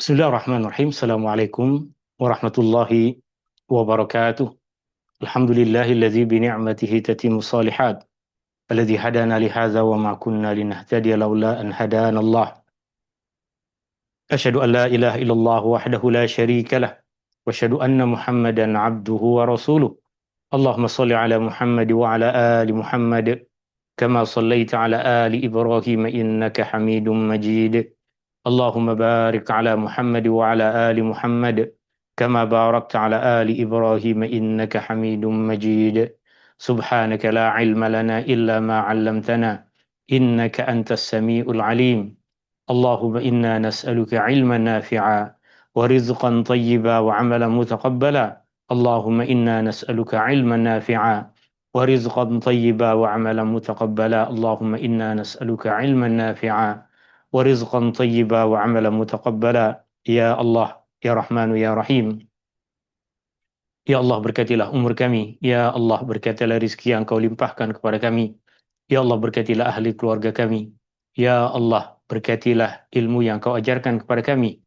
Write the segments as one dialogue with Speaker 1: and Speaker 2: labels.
Speaker 1: Bismillahirrahmanirrahim. Assalamualaikum warahmatullahi wabarakatuh. Alhamdulillahilladzi bi ni'matihi tatimmu shalihat. Alladzi hadana li hadza wa ma kunna linahtadiya laula an hadana Allah. Asyhadu an la ilaha illallah wahdahu la syarika lah. Wa asyhadu anna Muhammadan abduhu wa rasuluh. Allahumma shalli ala Muhammad wa ala ali Muhammad kama shallaita ala ali Ibrahim innaka Hamidum Majid. Allahumma barik ala Muhammad wa ala ali Muhammad kama barakta ala ali Ibrahim innaka Hamidum Majid. Subhanaka la ilma lana illa ma 'allamtana innaka antas samiul alim. Allahumma inna nas'aluka ilman nafi'a wa rizqan tayyiba wa 'amalan mutaqabbala. Allahumma inna nas'aluka ilman nafi'a wa rizqan tayyiba wa 'amalan mutaqabbala. Allahumma inna nas'aluka ilman nafi'a wa rizqan thayyiba wa amalan mutaqabbala. Ya Allah, Ya Rahmanu, Ya Rahim. Ya Allah, berkatilah umur kami. Ya Allah, berkatilah rizki yang kau limpahkan kepada kami. Ya Allah, berkatilah ahli keluarga kami. Ya Allah, berkatilah ilmu yang kau ajarkan kepada kami.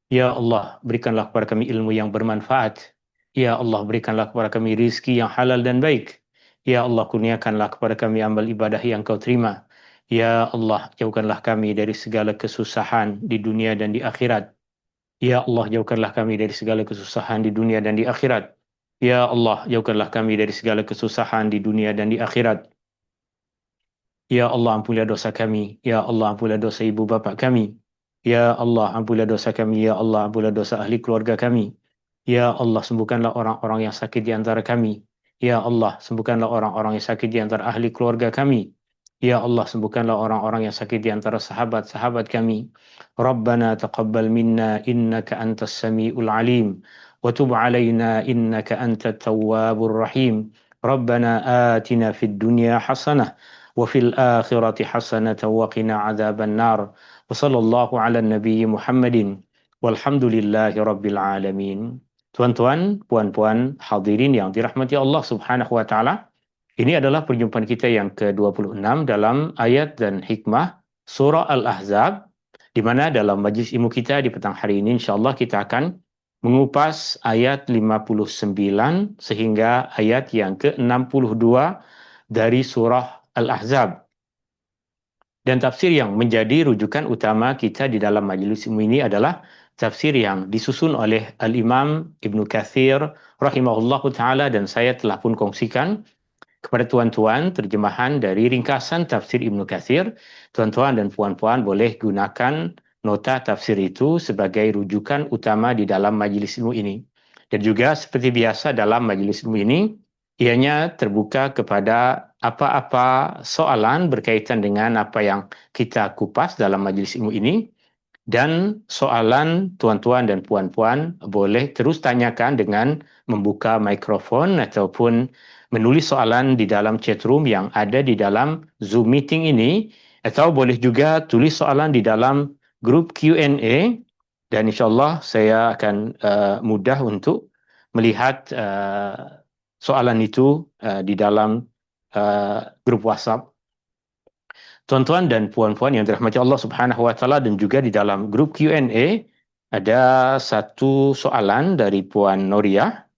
Speaker 1: Ya Allah, berikanlah kepada kami ilmu yang bermanfaat. Ya Allah, berikanlah kepada kami rizki yang halal dan baik. Ya Allah, kurniakanlah kepada kami amal ibadah yang kau terima. Ya Allah, jauhkanlah kami dari segala kesusahan di dunia dan di akhirat. Ya Allah, jauhkanlah kami dari segala kesusahan di dunia dan di akhirat. Ya Allah, jauhkanlah kami dari segala kesusahan di dunia dan di akhirat. Ya Allah, ampunilah dosa kami. Ya Allah, ampunilah dosa ibu bapa kami. Ya Allah, ampunilah dosa kami. Ya Allah, ampunilah dosa ahli keluarga kami. Ya Allah, sembuhkanlah orang-orang yang sakit di antara kami. Ya Allah, sembuhkanlah orang-orang yang sakit di antara ahli keluarga kami. Ya Allah, sembuhkanlah orang-orang yang sakit di antara sahabat-sahabat kami. Rabbana taqabbal minna innaka antas samiul alim. Wa tub alaina innaka antat tawwabur rahim. Rabbana atina fid dunya hasanah wa fil akhirati hasanah wa qina adzaban nar. Wa sallallahu ala nabiyyi Muhammadin. Walhamdulillahi rabbil alamin. Tuan-tuan, puan-puan, hadirin yang dirahmati Allah Subhanahu wa taala. Ini adalah perjumpaan kita yang ke-26 dalam ayat dan hikmah surah Al-Ahzab, di mana dalam majlis ilmu kita di petang hari ini insyaallah kita akan mengupas ayat 59 sehingga ayat yang ke-62 dari surah Al-Ahzab. Dan tafsir yang menjadi rujukan utama kita di dalam majlis ilmu ini adalah tafsir yang disusun oleh Al-Imam Ibnu Katsir rahimahullahu taala, dan saya telah pun kongsikan kepada tuan-tuan terjemahan dari ringkasan tafsir Ibnu Katsir. Tuan-tuan dan puan-puan boleh gunakan nota tafsir itu sebagai rujukan utama di dalam majlis ilmu ini. Dan juga seperti biasa dalam majlis ilmu ini, ianya terbuka kepada apa-apa soalan berkaitan dengan apa yang kita kupas dalam majlis ilmu ini. Dan soalan tuan-tuan dan puan-puan boleh terus tanyakan dengan membuka mikrofon ataupun menulis soalan di dalam chat room yang ada di dalam Zoom meeting ini, atau boleh juga tulis soalan di dalam grup Q&A, dan insyaAllah saya akan mudah untuk melihat soalan itu di dalam grup WhatsApp. Tuan-tuan dan puan-puan yang dirahmati Allah Subhanahu wa taala, dan juga di dalam grup Q&A ada satu soalan dari Puan Noriah.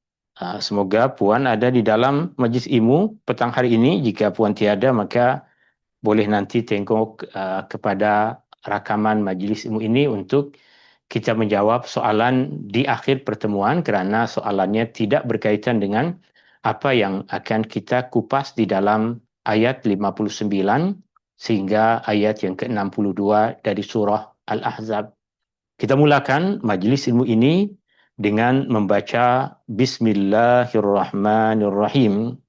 Speaker 1: Semoga Puan ada di dalam majlis ilmu petang hari ini. Jika Puan tiada, maka boleh nanti tengok kepada rakaman majlis ilmu ini untuk kita menjawab soalan di akhir pertemuan, kerana soalannya tidak berkaitan dengan apa yang akan kita kupas di dalam ayat 59 sehingga ayat yang ke-62 dari surah Al-Ahzab. Kita mulakan majlis ilmu ini dengan membaca Bismillahirrahmanirrahim.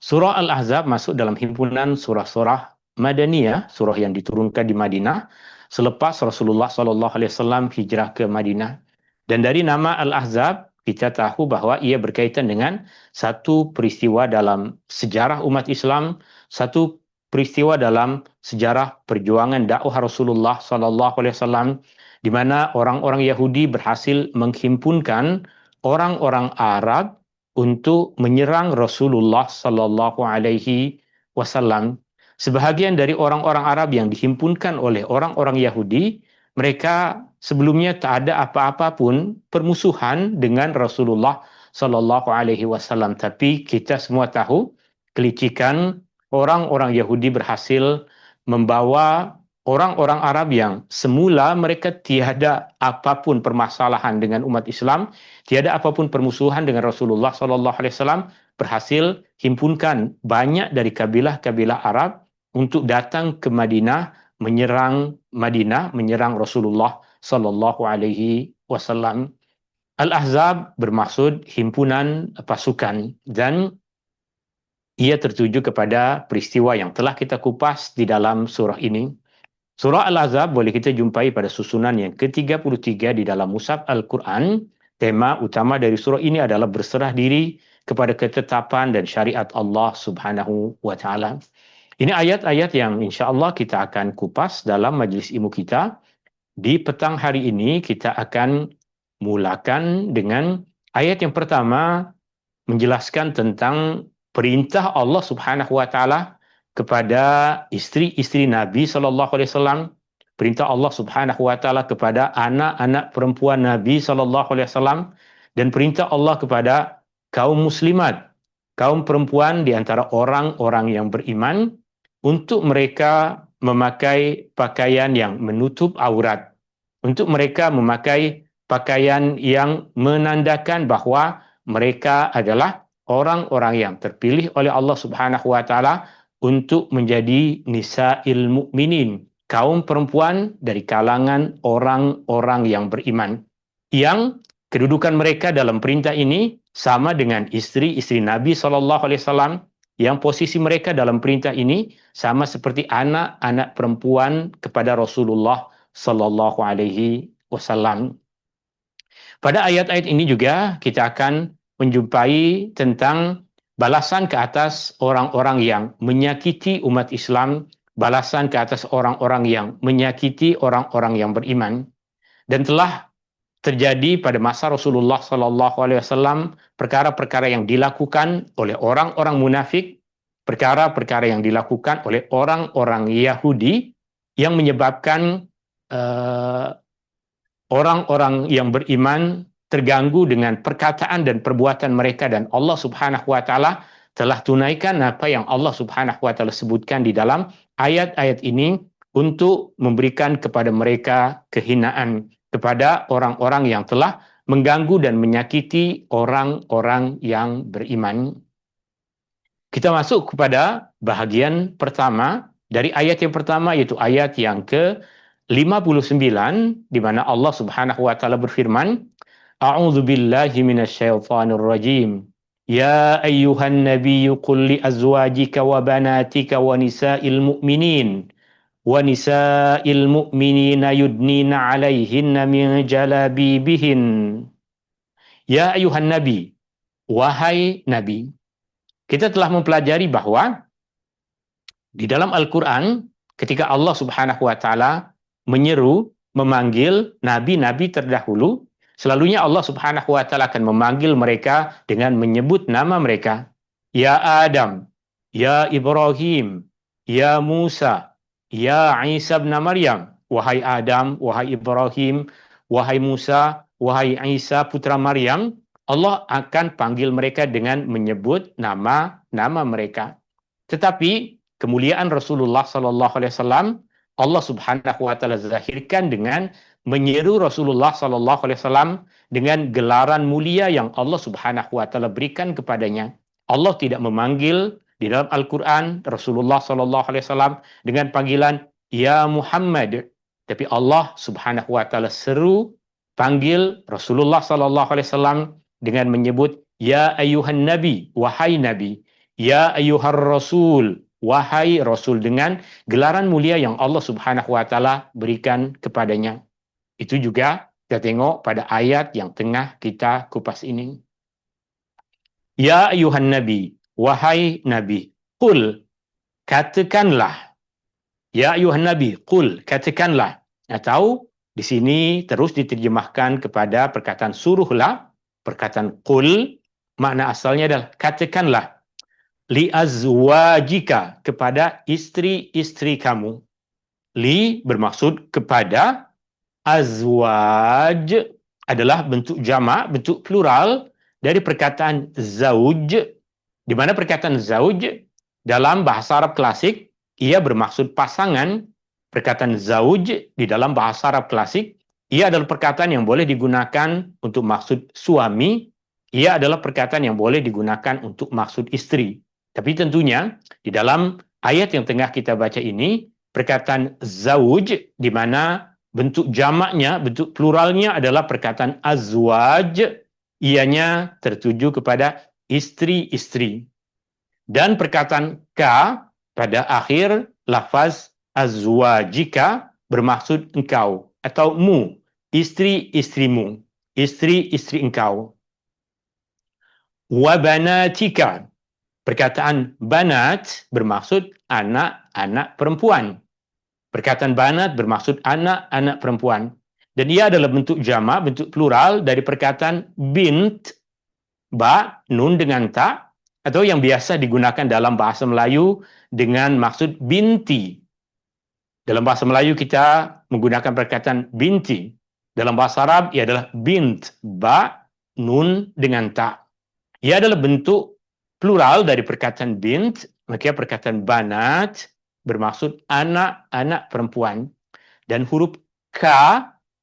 Speaker 1: Surah Al-Ahzab masuk dalam himpunan surah-surah Madaniyah, surah yang diturunkan di Madinah selepas Rasulullah SAW hijrah ke Madinah. Dan dari nama Al-Ahzab, kita tahu bahawa ia berkaitan dengan satu peristiwa dalam sejarah umat Islam, satu peristiwa dalam sejarah perjuangan dakwah Rasulullah SAW, di mana orang-orang Yahudi berhasil menghimpunkan orang-orang Arab untuk menyerang Rasulullah SAW. Sebahagian dari orang-orang Arab yang dihimpunkan oleh orang-orang Yahudi Mereka sebelumnya tak ada apa-apa pun permusuhan dengan Rasulullah Sallallahu Alaihi Wasallam. Tapi kita semua tahu kelicikan orang-orang Yahudi berhasil membawa orang-orang Arab yang semula mereka tiada apapun permasalahan dengan umat Islam, tiada apapun permusuhan dengan Rasulullah Sallallahu Alaihi Wasallam, berhasil himpunkan banyak dari kabilah-kabilah Arab untuk datang ke Madinah, menyerang Rasulullah Sallallahu Alaihi Wasallam. Al-Ahzab bermaksud himpunan pasukan dan ia tertuju kepada peristiwa yang telah kita kupas di dalam surah ini. Surah Al-Ahzab boleh kita jumpai pada susunan yang ke-33 di dalam Mushaf Al-Quran. Tema utama dari surah ini adalah berserah diri kepada ketetapan dan syariat Allah Subhanahu wa taala. Ini ayat-ayat yang insya Allah kita akan kupas dalam majlis ilmu kita. Di petang hari ini kita akan mulakan dengan ayat yang pertama menjelaskan tentang perintah Allah Subhanahu wa taala kepada istri-istri Nabi sallallahu alaihi wasallam, perintah Allah Subhanahu wa taala kepada anak-anak perempuan Nabi sallallahu alaihi wasallam, dan perintah Allah kepada kaum muslimat, kaum perempuan di antara orang-orang yang beriman untuk mereka memakai pakaian yang menutup aurat, untuk mereka memakai pakaian yang menandakan bahwa mereka adalah orang-orang yang terpilih oleh Allah Subhanahu wa taala untuk menjadi nisa'il mukminin, kaum perempuan dari kalangan orang-orang yang beriman, yang kedudukan mereka dalam perintah ini sama dengan istri-istri Nabi sallallahu alaihi wasallam, yang posisi mereka dalam perintah ini sama seperti anak-anak perempuan kepada Rasulullah sallallahu alaihi wasallam. Pada ayat-ayat ini juga kita akan menjumpai tentang balasan ke atas orang-orang yang menyakiti umat Islam, balasan ke atas orang-orang yang menyakiti orang-orang yang beriman. Dan telah terjadi pada masa Rasulullah Sallallahu Alaihi Wasallam perkara-perkara yang dilakukan oleh orang-orang munafik, perkara-perkara yang dilakukan oleh orang-orang Yahudi yang menyebabkan orang-orang yang beriman terganggu dengan perkataan dan perbuatan mereka, dan Allah Subhanahu wa taala telah tunaikan apa yang Allah Subhanahu wa taala sebutkan di dalam ayat-ayat ini untuk memberikan kepada mereka kehinaan, kepada orang-orang yang telah mengganggu dan menyakiti orang-orang yang beriman. Kita masuk kepada bahagian pertama dari ayat yang pertama, yaitu ayat yang ke-59, di mana Allah Subhanahu wa taala berfirman, A'udzu billahi minasyaitonir rajim. Ya ayyuhan nabiyyu qul li azwajika wa banatika wa nisa'il mu'minina yudnina 'alaihinna min jalabibihin. Ya ayyuhan nabi, wahai nabi. Kita telah mempelajari bahwa di dalam Al-Quran, ketika Allah Subhanahu wa taala menyeru, memanggil nabi-nabi terdahulu, selalunya Allah Subhanahu wa taala akan memanggil mereka dengan menyebut nama mereka. Ya Adam, ya Ibrahim, ya Musa, ya Isa bin Maryam. Wahai Adam, wahai Ibrahim, wahai Musa, wahai Isa putra Maryam. Allah akan panggil mereka dengan menyebut nama-nama mereka. Tetapi kemuliaan Rasulullah sallallahu alaihi wasallam Allah Subhanahu wa taala zahirkan dengan menyeru Rasulullah sallallahu alaihi wasallam dengan gelaran mulia yang Allah Subhanahu wa taala berikan kepadanya. Allah tidak memanggil di dalam Al-Qur'an Rasulullah sallallahu alaihi wasallam dengan panggilan ya Muhammad, tapi Allah Subhanahu wa taala seru panggil Rasulullah sallallahu alaihi wasallam dengan menyebut ya ayyuhan nabi, wahai nabi, ya ayyuhar rasul, wahai rasul, dengan gelaran mulia yang Allah Subhanahu wa taala berikan kepadanya. Itu juga kita tengok pada ayat yang tengah kita kupas ini. Ya ayyuhan nabi, wahai nabi, qul, katakanlah. Ya ayyuhan nabi, qul, katakanlah. Atau di sini terus diterjemahkan kepada perkataan suruhlah. Perkataan qul makna asalnya adalah katakanlah, li azwajika, kepada istri-istri kamu. Li bermaksud kepada, azwaj adalah bentuk jamak, bentuk plural dari perkataan zauj, di mana perkataan zauj dalam bahasa Arab klasik ia bermaksud pasangan. Perkataan zauj di dalam bahasa Arab klasik ia adalah perkataan yang boleh digunakan untuk maksud suami, ia adalah perkataan yang boleh digunakan untuk maksud istri. Tapi tentunya di dalam ayat yang tengah kita baca ini, perkataan zauj di mana bentuk jamaknya, bentuk pluralnya adalah perkataan azwaj, ianya tertuju kepada istri-istri. Dan perkataan ka pada akhir lafaz azwajika bermaksud engkau atau mu, istri-istrimu, istri-istri engkau. Wa banatika, perkataan banat bermaksud anak-anak perempuan. Perkataan banat bermaksud anak-anak perempuan. Dan ia adalah bentuk jamak, bentuk plural dari perkataan bint, ba, nun dengan ta, atau yang biasa digunakan dalam bahasa Melayu dengan maksud binti. Dalam bahasa Melayu kita menggunakan perkataan binti. Dalam bahasa Arab ia adalah bint, ba, nun dengan ta. Ia adalah bentuk plural dari perkataan bint, maka perkataan banat bermaksud anak-anak perempuan. Dan huruf K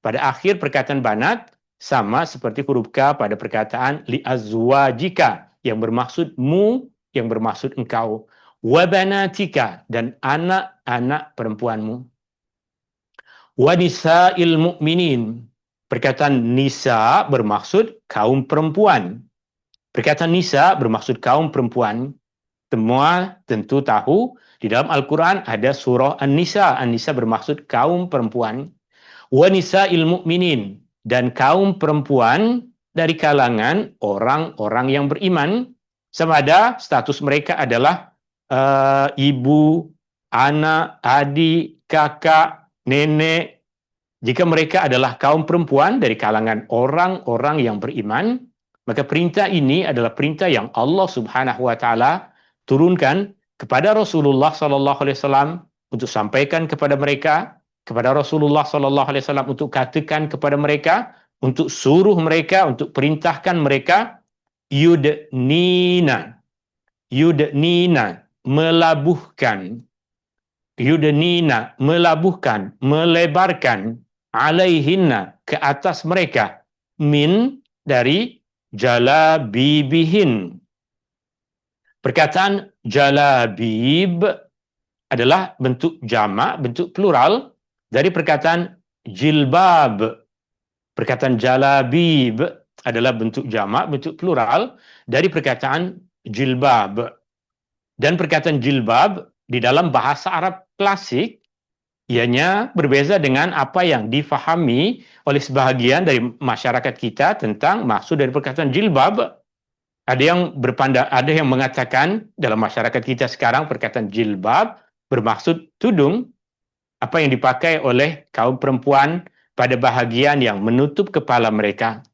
Speaker 1: pada akhir perkataan banat sama seperti huruf K pada perkataan li'azwajika yang bermaksud mu, yang bermaksud engkau. Wa banatika, dan anak-anak perempuanmu. Wa nisa'il mu'minin, perkataan nisa bermaksud kaum perempuan. Perkataan nisa bermaksud kaum perempuan. Semua tentu tahu di dalam Al-Quran ada surah An-Nisa. An-Nisa bermaksud kaum perempuan. Wa nisa'il mu'minin, dan kaum perempuan dari kalangan orang-orang yang beriman. Sama ada status mereka adalah ibu, anak, adik, kakak, nenek. Jika mereka adalah kaum perempuan dari kalangan orang-orang yang beriman, maka perintah ini adalah perintah yang Allah Subhanahu wa taala turunkan kepada Rasulullah sallallahu alaihi wasallam untuk sampaikan kepada mereka, kepada Rasulullah sallallahu alaihi wasallam untuk katakan kepada mereka, untuk suruh mereka, untuk perintahkan mereka yudnina, melabuhkan, melabuhkan, melebarkan, alaihinna, ke atas mereka, min, dari jalabibihin. Perkataan jalabib adalah bentuk jamak, bentuk plural dari perkataan jilbab. Perkataan jalabib adalah bentuk jamak, bentuk plural dari perkataan jilbab. Dan perkataan jilbab di dalam bahasa Arab klasik ianya berbeza dengan apa yang difahami oleh sebahagian dari masyarakat kita tentang maksud dari perkataan jilbab. Ada yang mengatakan dalam masyarakat kita sekarang perkataan jilbab bermaksud tudung, apa yang dipakai oleh kaum perempuan pada bahagian yang menutup kepala mereka.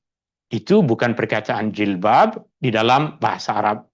Speaker 1: Itu bukan perkataan jilbab di dalam bahasa Arab.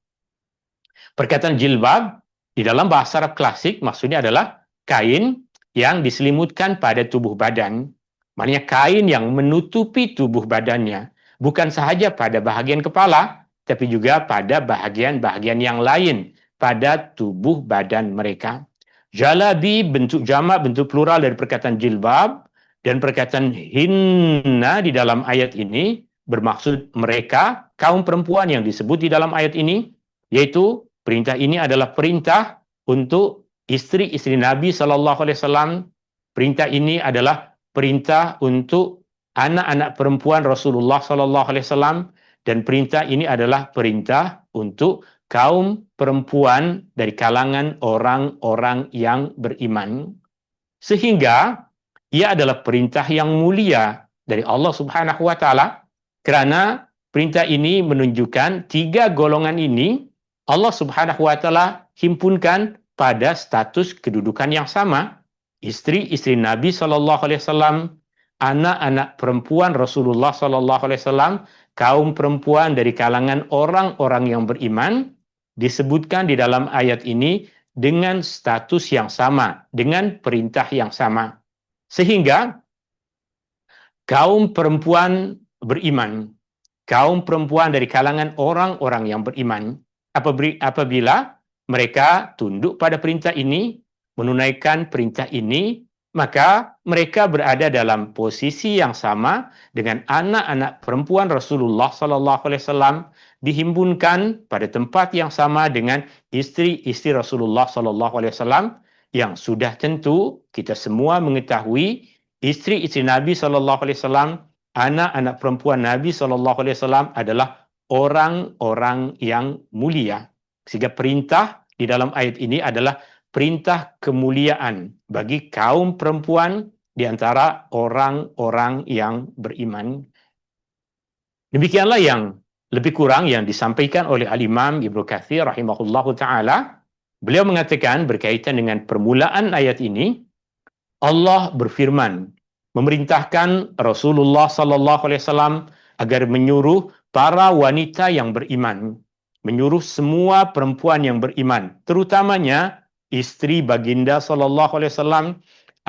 Speaker 1: Perkataan jilbab di dalam bahasa Arab klasik maksudnya adalah kain yang diselimutkan pada tubuh badan. Maknanya kain yang menutupi tubuh badannya. Bukan sahaja pada bahagian kepala, tapi juga pada bahagian-bahagian yang lain pada tubuh badan mereka. Jalabi bentuk jamak, bentuk plural dari perkataan jilbab, dan perkataan hinna di dalam ayat ini bermaksud mereka, kaum perempuan yang disebut di dalam ayat ini, yaitu perintah ini adalah perintah untuk istri-istri Nabi SAW. Perintah ini adalah perintah untuk anak-anak perempuan Rasulullah SAW, dan perintah ini adalah perintah untuk kaum perempuan dari kalangan orang-orang yang beriman. Sehingga ia adalah perintah yang mulia dari Allah Subhanahu wa taala, karena perintah ini menunjukkan tiga golongan ini Allah Subhanahu wa taala himpunkan pada status kedudukan yang sama. Istri-istri Nabi SAW, anak-anak perempuan Rasulullah SAW, kaum perempuan dari kalangan orang-orang yang beriman, disebutkan di dalam ayat ini dengan status yang sama, dengan perintah yang sama. Sehingga kaum perempuan beriman, kaum perempuan dari kalangan orang-orang yang beriman, apabila mereka tunduk pada perintah ini, menunaikan perintah ini, maka mereka berada dalam posisi yang sama dengan anak-anak perempuan Rasulullah sallallahu alaihi wasallam, dihimpunkan pada tempat yang sama dengan istri-istri Rasulullah sallallahu alaihi wasallam, yang sudah tentu kita semua mengetahui istri-istri Nabi sallallahu alaihi wasallam, anak-anak perempuan Nabi sallallahu alaihi wasallam adalah orang-orang yang mulia. Sehingga perintah di dalam ayat ini adalah perintah kemuliaan bagi kaum perempuan di antara orang-orang yang beriman. Demikianlah yang lebih kurang yang disampaikan oleh Al-Imam Ibnu Katsir rahimahullahu taala. Beliau mengatakan berkaitan dengan permulaan ayat ini, Allah berfirman, memerintahkan Rasulullah sallallahu alaihi wasallam agar menyuruh para wanita yang beriman, menyuruh semua perempuan yang beriman, terutamanya istri baginda sallallahu alaihi wasallam,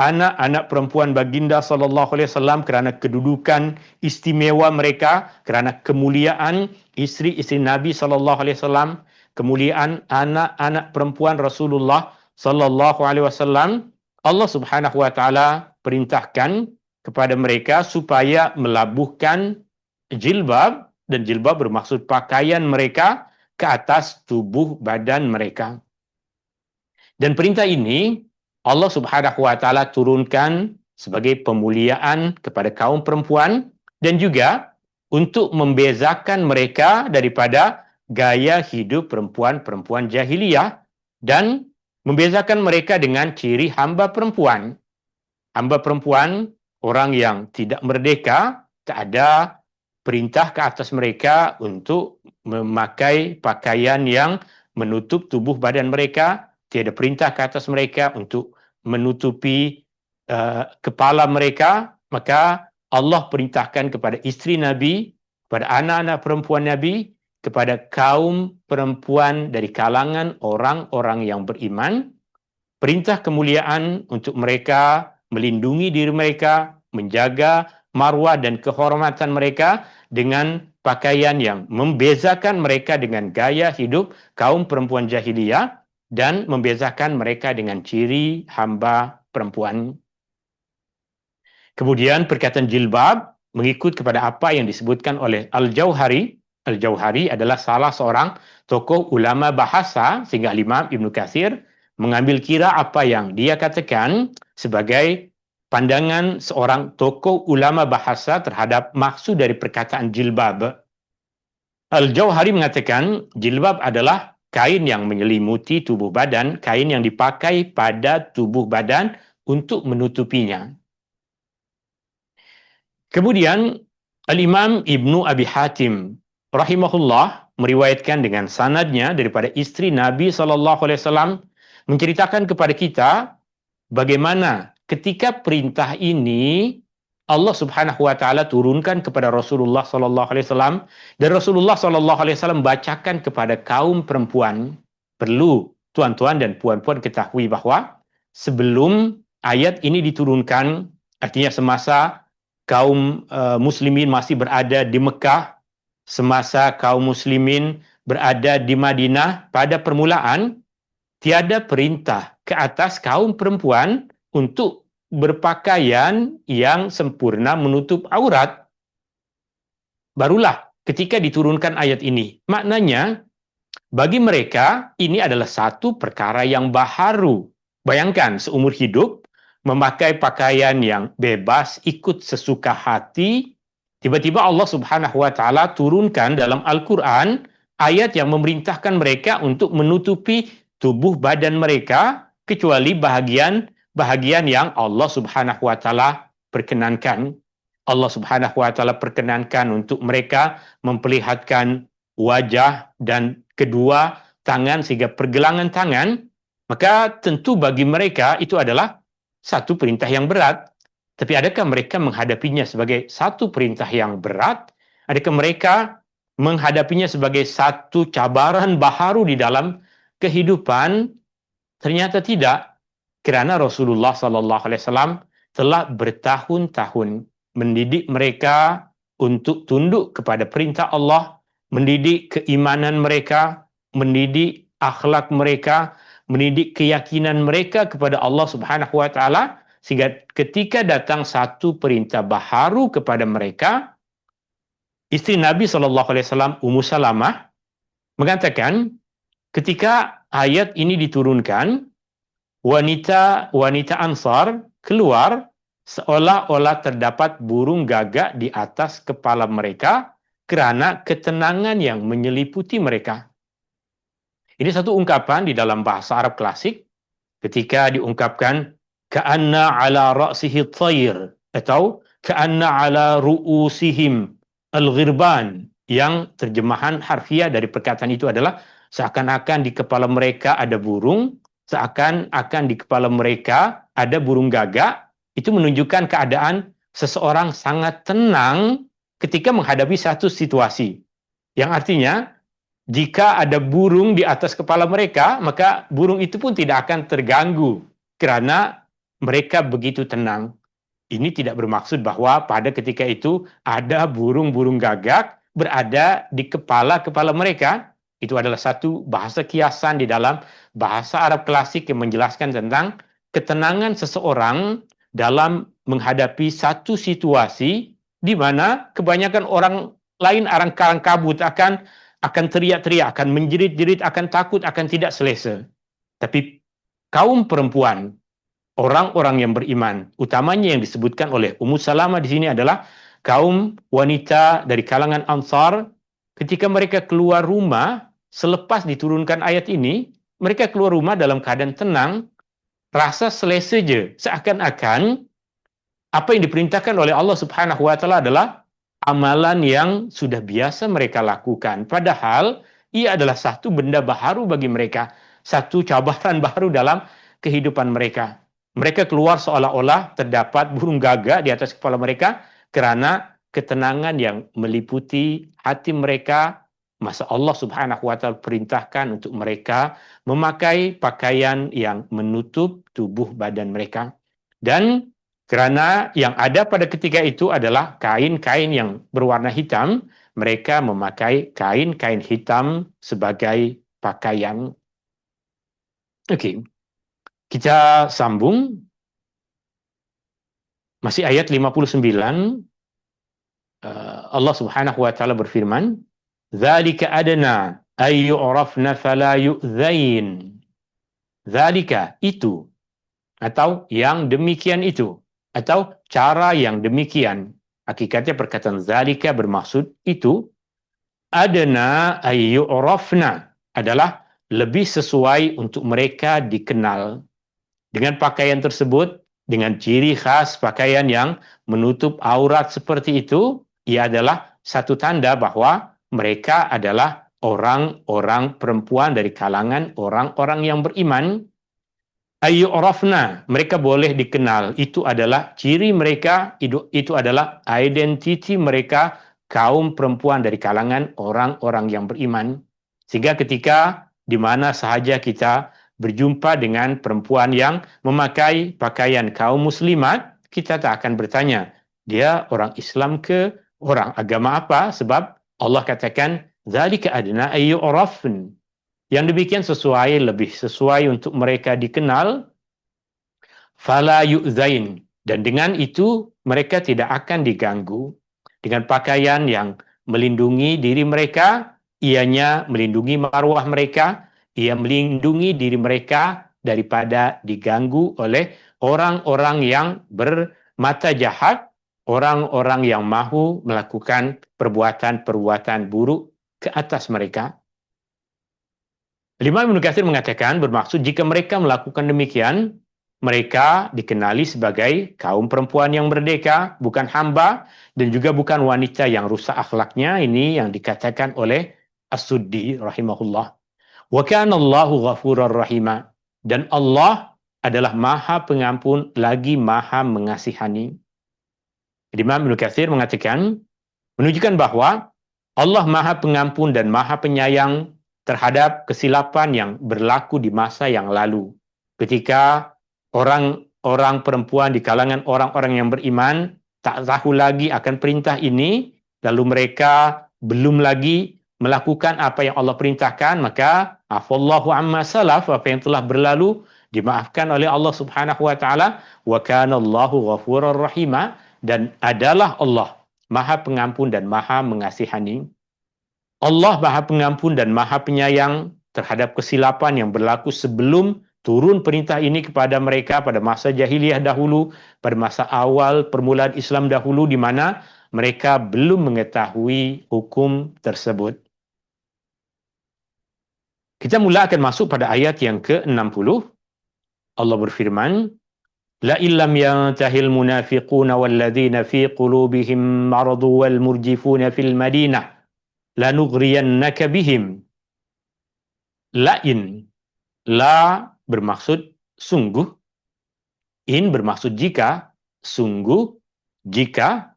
Speaker 1: anak-anak perempuan baginda sallallahu alaihi wasallam, kerana kedudukan istimewa mereka, kerana kemuliaan istri-istri Nabi sallallahu alaihi wasallam, kemuliaan anak-anak perempuan Rasulullah sallallahu alaihi wasallam. Allah Subhanahu wa taala perintahkan kepada mereka supaya melabuhkan jilbab, dan jilbab bermaksud pakaian mereka ke atas tubuh badan mereka. Dan perintah ini Allah Subhanahu wa taala turunkan sebagai pemuliaan kepada kaum perempuan dan juga untuk membezakan mereka daripada gaya hidup perempuan-perempuan jahiliyah dan membezakan mereka dengan ciri hamba perempuan. Hamba perempuan, orang yang tidak merdeka, tak ada perintah ke atas mereka untuk memakai pakaian yang menutup tubuh badan mereka, tiada perintah ke atas mereka untuk menutupi kepala mereka. Maka Allah perintahkan kepada istri Nabi, kepada anak-anak perempuan Nabi, kepada kaum perempuan dari kalangan orang-orang yang beriman, perintah kemuliaan untuk mereka melindungi diri mereka, menjaga marwah dan kehormatan mereka dengan pakaian yang membezakan mereka dengan gaya hidup kaum perempuan jahiliyah dan membezakan mereka dengan ciri hamba perempuan. Kemudian perkataan jilbab mengikut kepada apa yang disebutkan oleh Al-Jauhari. Al-Jauhari adalah salah seorang tokoh ulama bahasa, sehingga Imam Ibnu Katsir mengambil kira apa yang dia katakan sebagai pandangan seorang tokoh ulama bahasa terhadap maksud dari perkataan jilbab. Al-Jauhari mengatakan jilbab adalah kain yang menyelimuti tubuh badan, kain yang dipakai pada tubuh badan untuk menutupinya. Kemudian Al-Imam Ibnu Abi Hatim rahimahullah meriwayatkan dengan sanadnya daripada istri Nabi SAW, menceritakan kepada kita bagaimana ketika perintah ini Allah Subhanahu wa taala turunkan kepada Rasulullah SAW, dan Rasulullah SAW bacakan kepada kaum perempuan. Perlu tuan-tuan dan puan-puan ketahui bahawa sebelum ayat ini diturunkan, artinya semasa kaum muslimin masih berada di Mekah, semasa kaum muslimin berada di Madinah, pada permulaan tiada perintah ke atas kaum perempuan untuk berpakaian yang sempurna menutup aurat. Barulah ketika diturunkan ayat ini. Maknanya bagi mereka ini adalah satu perkara yang baharu. Bayangkan seumur hidup memakai pakaian yang bebas ikut sesuka hati. Tiba-tiba Allah Subhanahu wa taala turunkan dalam Al-Quran ayat yang memerintahkan mereka untuk menutupi tubuh badan mereka kecuali bahagian yang Allah Subhanahu wa taala perkenankan. Allah Subhanahu wa taala perkenankan untuk mereka memperlihatkan wajah dan kedua tangan sehingga pergelangan tangan. Maka tentu bagi mereka itu adalah satu perintah yang berat. Tapi adakah mereka menghadapinya sebagai satu perintah yang berat? Adakah mereka menghadapinya sebagai satu cabaran baharu di dalam kehidupan? Ternyata tidak, kerana Rasulullah SAW telah bertahun-tahun mendidik mereka untuk tunduk kepada perintah Allah, mendidik keimanan mereka, mendidik akhlak mereka, mendidik keyakinan mereka kepada Allah Subhanahu wa taala, sehingga ketika datang satu perintah baharu kepada mereka, istri Nabi SAW, Ummu Salamah, mengatakan ketika ayat ini diturunkan, wanita Ansar keluar seolah-olah terdapat burung gagak di atas kepala mereka kerana ketenangan yang menyeliputi mereka. Ini satu ungkapan di dalam bahasa Arab klasik ketika diungkapkan ka'anna ala ra'sihi thair atau ka'anna ala ru'usihim al-ghirban, yang terjemahan harfiah dari perkataan itu adalah seakan-akan di kepala mereka ada burung, seakan-akan di kepala mereka ada burung gagak. Itu menunjukkan keadaan seseorang sangat tenang ketika menghadapi satu situasi. Yang artinya, jika ada burung di atas kepala mereka, maka burung itu pun tidak akan terganggu kerana mereka begitu tenang. Ini tidak bermaksud bahwa pada ketika itu ada burung-burung gagak berada di kepala-kepala mereka. Itu adalah satu bahasa kiasan di dalam bahasa Arab klasik yang menjelaskan tentang ketenangan seseorang dalam menghadapi satu situasi di mana kebanyakan orang lain kalang kabut akan teriak-teriak, akan menjerit-jerit, akan takut, akan tidak selesa. Tapi kaum perempuan, orang-orang yang beriman, utamanya yang disebutkan oleh Ummu Salamah di sini adalah kaum wanita dari kalangan Ansar, ketika mereka keluar rumah selepas diturunkan ayat ini, mereka keluar rumah dalam keadaan tenang, rasa selesa je, seakan-akan apa yang diperintahkan oleh Allah Subhanahu wa taala adalah amalan yang sudah biasa mereka lakukan. Padahal ia adalah satu benda baharu bagi mereka, satu cabaran baru dalam kehidupan mereka. Mereka keluar seolah-olah terdapat burung gagak di atas kepala mereka kerana ketenangan yang meliputi hati mereka. Masa Allah Subhanahu wa taala perintahkan untuk mereka memakai pakaian yang menutup tubuh badan mereka. Dan kerana yang ada pada ketika itu adalah kain-kain yang berwarna hitam, mereka memakai kain-kain hitam sebagai pakaian. Okey. Kita sambung. Masih ayat 59. Allah Subhanahu wa taala berfirman, "Dzalika adna ay yu'rafna fala yu'dzain." Dzalika itu, atau yang demikian itu, atau cara yang demikian. Hakikatnya perkataan dzalika bermaksud itu. Adna ay yu'rafna adalah lebih sesuai untuk mereka dikenal. Dengan pakaian tersebut, dengan ciri khas pakaian yang menutup aurat seperti itu, ia adalah satu tanda bahwa mereka adalah orang-orang perempuan dari kalangan orang-orang yang beriman. Ayyurafna, mereka boleh dikenal. Itu adalah ciri mereka, itu adalah identiti mereka, kaum perempuan dari kalangan orang-orang yang beriman. Sehingga ketika di mana sahaja kita berjumpa dengan perempuan yang memakai pakaian kaum muslimat, kita tak akan bertanya, dia orang Islam ke orang agama apa? Sebab Allah katakan, "Dzalika adna ayyurafn." Yang demikian lebih sesuai untuk mereka dikenal, fala yu'zain, dan dengan itu mereka tidak akan diganggu. Dengan pakaian yang melindungi diri mereka, ianya melindungi marwah mereka, ia melindungi diri mereka daripada diganggu oleh orang-orang yang bermata jahat, orang-orang yang mahu melakukan perbuatan-perbuatan buruk ke atas mereka. Imam Ibnu Katsir mengatakan bermaksud jika mereka melakukan demikian, mereka dikenali sebagai kaum perempuan yang merdeka, bukan hamba, dan juga bukan wanita yang rusak akhlaknya. Ini yang dikatakan oleh As-Suddi rahimahullah. Wa kana Allahu ghafurar rahima, dan Allah adalah Maha Pengampun lagi Maha Mengasihani. Imam Ibnu Katsir mengatakan menunjukkan bahwa Allah Maha Pengampun dan Maha Penyayang terhadap kesilapan yang berlaku di masa yang lalu. Ketika orang-orang perempuan di kalangan orang-orang yang beriman tak tahu lagi akan perintah ini, lalu mereka belum lagi melakukan apa yang Allah perintahkan, maka afallahu amma salaf, apa yang telah berlalu dimaafkan oleh Allah Subhanahu wa taala, wa kana Allahu ghafurur rahima, dan adalah Allah Maha Pengampun dan Maha Mengasihani. Allah Maha Pengampun dan Maha Penyayang terhadap kesilapan yang berlaku sebelum turun perintah ini kepada mereka pada masa jahiliyah dahulu, pada masa awal permulaan Islam dahulu, di mana mereka belum mengetahui hukum tersebut. Kita mula akan masuk pada ayat yang ke-60. Allah berfirman, La illam yantahil munafiquna walladzina fi qulubihim maradu wal murjifuna fil madinah lanughriyannaka bihim. Lain, la bermaksud sungguh, in bermaksud jika, sungguh, jika,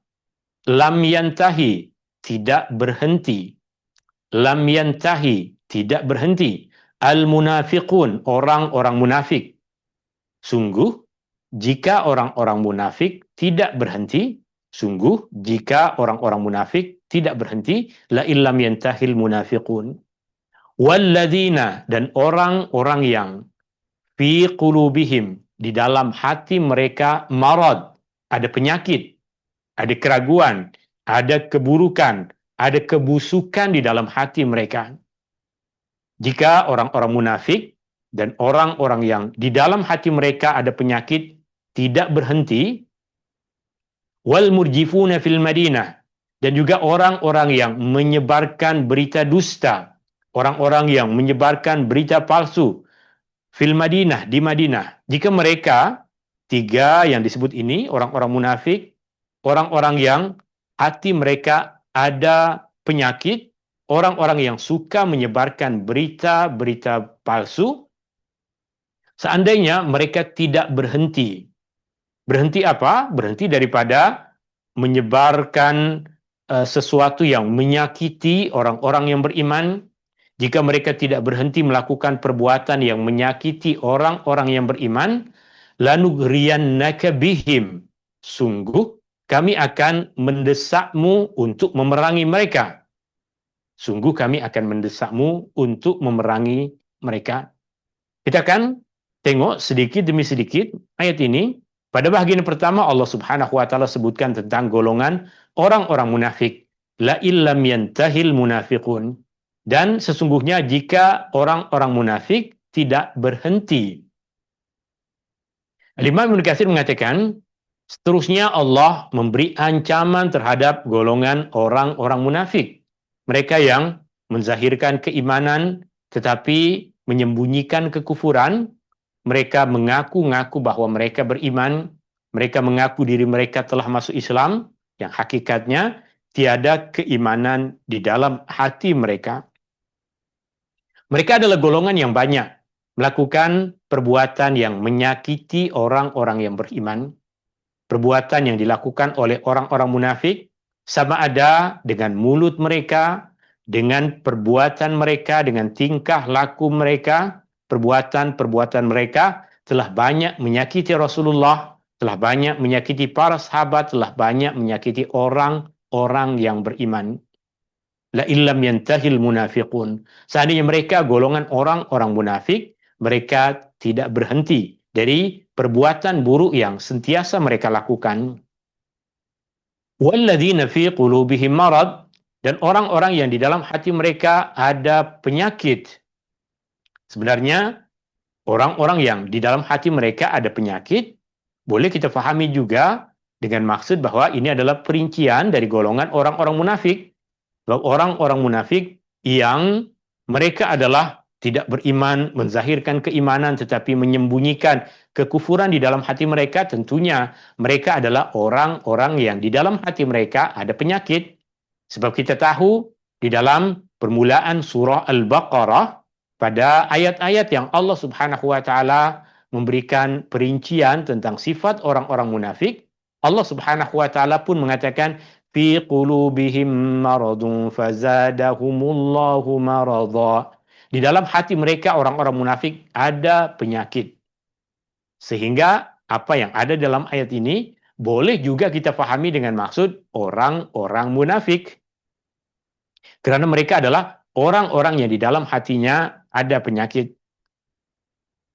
Speaker 1: lam yantahi, tidak berhenti, lam yantahi, tidak berhenti, al munafiqun, orang-orang munafik. Sungguh, jika orang-orang munafik tidak berhenti, sungguh, jika orang-orang munafik tidak berhenti, la illam yantahil munafiqun. Walladzina, dan orang-orang yang fi qulubihim, di dalam hati mereka marad, ada penyakit, ada keraguan, ada keburukan, ada kebusukan di dalam hati mereka. Jika orang-orang munafik dan orang-orang yang di dalam hati mereka ada penyakit tidak berhenti, wal murjifuna fil madinah, dan juga orang-orang yang menyebarkan berita dusta, orang-orang yang menyebarkan berita palsu, fil Madinah, di Madinah. Jika mereka, tiga yang disebut ini, orang-orang munafik, orang-orang yang hati mereka ada penyakit, orang-orang yang suka menyebarkan berita-berita palsu, seandainya mereka tidak berhenti. Berhenti apa? Berhenti daripada menyebarkan sesuatu yang menyakiti orang-orang yang beriman. Jika mereka tidak berhenti melakukan perbuatan yang menyakiti orang-orang yang beriman, lanughriyannaka bihim, sungguh kami akan mendesakmu untuk memerangi mereka. Sungguh kami akan mendesakmu untuk memerangi mereka. Kita akan tengok sedikit demi sedikit ayat ini. Pada bahagian pertama Allah Subhanahu wa taala sebutkan tentang golongan orang-orang munafik. La illam yantahil munafiqun. Dan sesungguhnya jika orang-orang munafik tidak berhenti. Imam Ibnu Katsir mengatakan, seterusnya Allah memberi ancaman terhadap golongan orang-orang munafik. Mereka yang menzahirkan keimanan tetapi menyembunyikan kekufuran. Mereka mengaku-ngaku bahwa mereka beriman. Mereka mengaku diri mereka telah masuk Islam, yang hakikatnya tiada keimanan di dalam hati mereka. Mereka adalah golongan yang banyak melakukan perbuatan yang menyakiti orang-orang yang beriman. Perbuatan yang dilakukan oleh orang-orang munafik sama ada dengan mulut mereka, dengan perbuatan mereka, dengan tingkah laku mereka, perbuatan-perbuatan mereka telah banyak menyakiti Rasulullah, telah banyak menyakiti para sahabat, telah banyak menyakiti orang-orang yang beriman. La illam yantahil munafiqun. Seandainya mereka golongan orang-orang munafik, mereka tidak berhenti dari perbuatan buruk yang sentiasa mereka lakukan. Walladzina fi qulubihim marad, dan orang-orang yang di dalam hati mereka ada penyakit. Sebenarnya orang-orang yang di dalam hati mereka ada penyakit boleh kita fahami juga dengan maksud bahwa ini adalah perincian dari golongan orang-orang munafik. Orang-orang munafik yang mereka adalah tidak beriman, menzahirkan keimanan tetapi menyembunyikan kekufuran di dalam hati mereka, tentunya mereka adalah orang-orang yang di dalam hati mereka ada penyakit. Sebab kita tahu di dalam permulaan surah Al-Baqarah, pada ayat-ayat yang Allah Subhanahu wa taala memberikan perincian tentang sifat orang-orang munafik, Allah Subhanahu wa taala pun mengatakan fi qulubihim maradun fazadahumullahu marada. Di dalam hati mereka orang-orang munafik ada penyakit. Sehingga apa yang ada dalam ayat ini boleh juga kita pahami dengan maksud orang-orang munafik. Karena mereka adalah orang-orang yang di dalam hatinya ada penyakit.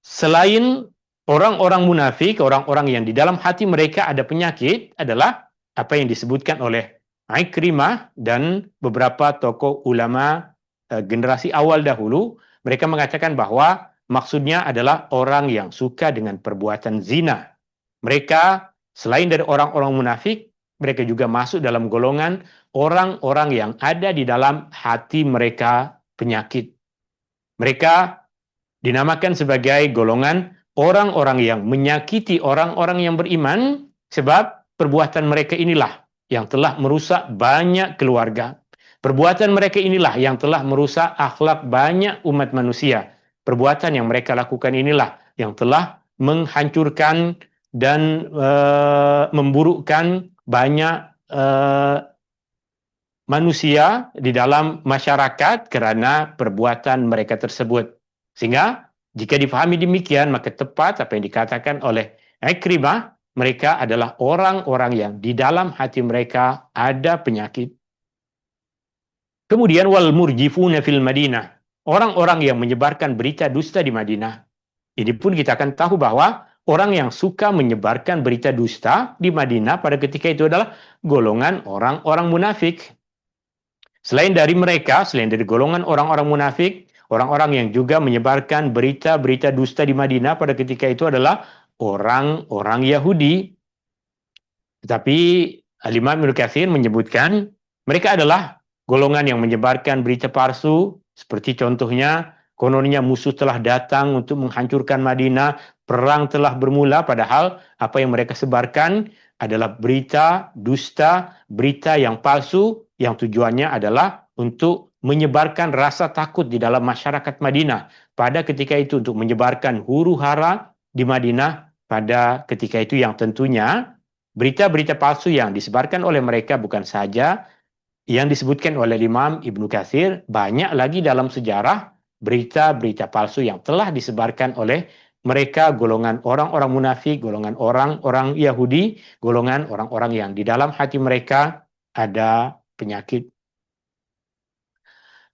Speaker 1: Selain orang-orang munafik, orang-orang yang di dalam hati mereka ada penyakit adalah apa yang disebutkan oleh Ikrimah dan beberapa tokoh ulama generasi awal dahulu. Mereka mengatakan bahwa maksudnya adalah orang yang suka dengan perbuatan zina. Mereka selain dari orang-orang munafik, mereka juga masuk dalam golongan orang-orang yang ada di dalam hati mereka penyakit. Mereka dinamakan sebagai golongan orang-orang yang menyakiti orang-orang yang beriman, sebab perbuatan mereka inilah yang telah merusak banyak keluarga. Perbuatan mereka inilah yang telah merusak akhlak banyak umat manusia. Perbuatan yang mereka lakukan inilah yang telah menghancurkan dan memburukkan banyak manusia di dalam masyarakat karena perbuatan mereka tersebut. Sehingga jika dipahami demikian, maka tepat apa yang dikatakan oleh Ikrimah, mereka adalah orang-orang yang di dalam hati mereka ada penyakit. Kemudian wal murjifuna fil Madinah, orang-orang yang menyebarkan berita dusta di Madinah. Ini pun kita akan tahu bahwa orang yang suka menyebarkan berita dusta di Madinah pada ketika itu adalah golongan orang-orang munafik. Selain dari mereka, selain dari golongan orang-orang munafik, orang-orang yang juga menyebarkan berita-berita dusta di Madinah pada ketika itu adalah orang-orang Yahudi. Tetapi Al-Imam Ibnu Katsir menyebutkan mereka adalah golongan yang menyebarkan berita palsu, seperti contohnya kononnya musuh telah datang untuk menghancurkan Madinah, perang telah bermula, padahal apa yang mereka sebarkan adalah berita dusta, berita yang palsu, yang tujuannya adalah untuk menyebarkan rasa takut di dalam masyarakat Madinah. Pada ketika itu untuk menyebarkan huru-hara di Madinah pada ketika itu, yang tentunya berita-berita palsu yang disebarkan oleh mereka bukan saja yang disebutkan oleh Imam Ibnu Katsir, banyak lagi dalam sejarah berita-berita palsu yang telah disebarkan oleh mereka, golongan orang-orang munafik, golongan orang-orang Yahudi, golongan orang-orang yang di dalam hati mereka ada penyakit.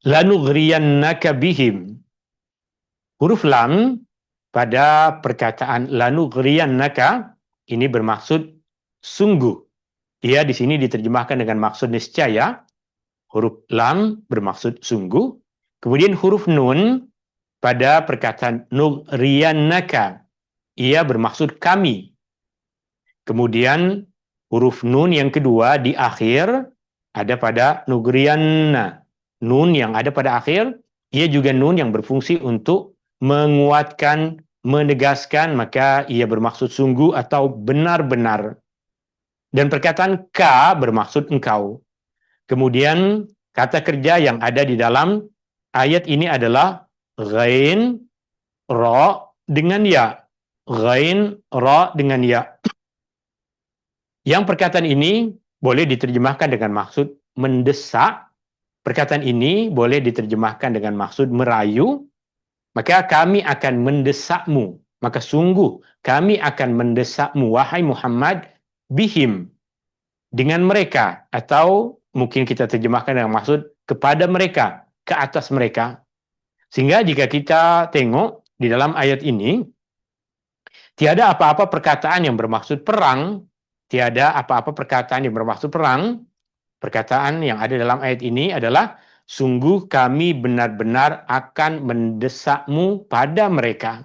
Speaker 1: Lanughriyannaka bihim. Huruf lam pada perkataan lanughriyannaka ini bermaksud sungguh. Ia di sini diterjemahkan dengan maksud niscaya. Huruf lam bermaksud sungguh. Kemudian huruf nun pada perkataan nughriyannaka, ia bermaksud kami. Kemudian huruf nun yang kedua di akhir ada pada nughriyanna. Nun yang ada pada akhir, ia juga nun yang berfungsi untuk menguatkan, menegaskan, maka ia bermaksud sungguh atau benar-benar. Dan perkataan ka bermaksud engkau. Kemudian kata kerja yang ada di dalam ayat ini adalah ghain, ra dengan ya. Ghain, ra dengan ya. Yang perkataan ini boleh diterjemahkan dengan maksud mendesak. Perkataan ini boleh diterjemahkan dengan maksud merayu. Maka kami akan mendesakmu. Maka sungguh kami akan mendesakmu, wahai Muhammad, bihim, dengan mereka, atau mungkin kita terjemahkan dengan maksud kepada mereka, ke atas mereka. Sehingga jika kita tengok di dalam ayat ini, tiada apa-apa perkataan yang bermaksud perang, tiada apa-apa perkataan yang bermaksud perang. Perkataan yang ada dalam ayat ini adalah sungguh kami benar-benar akan mendesakmu pada mereka.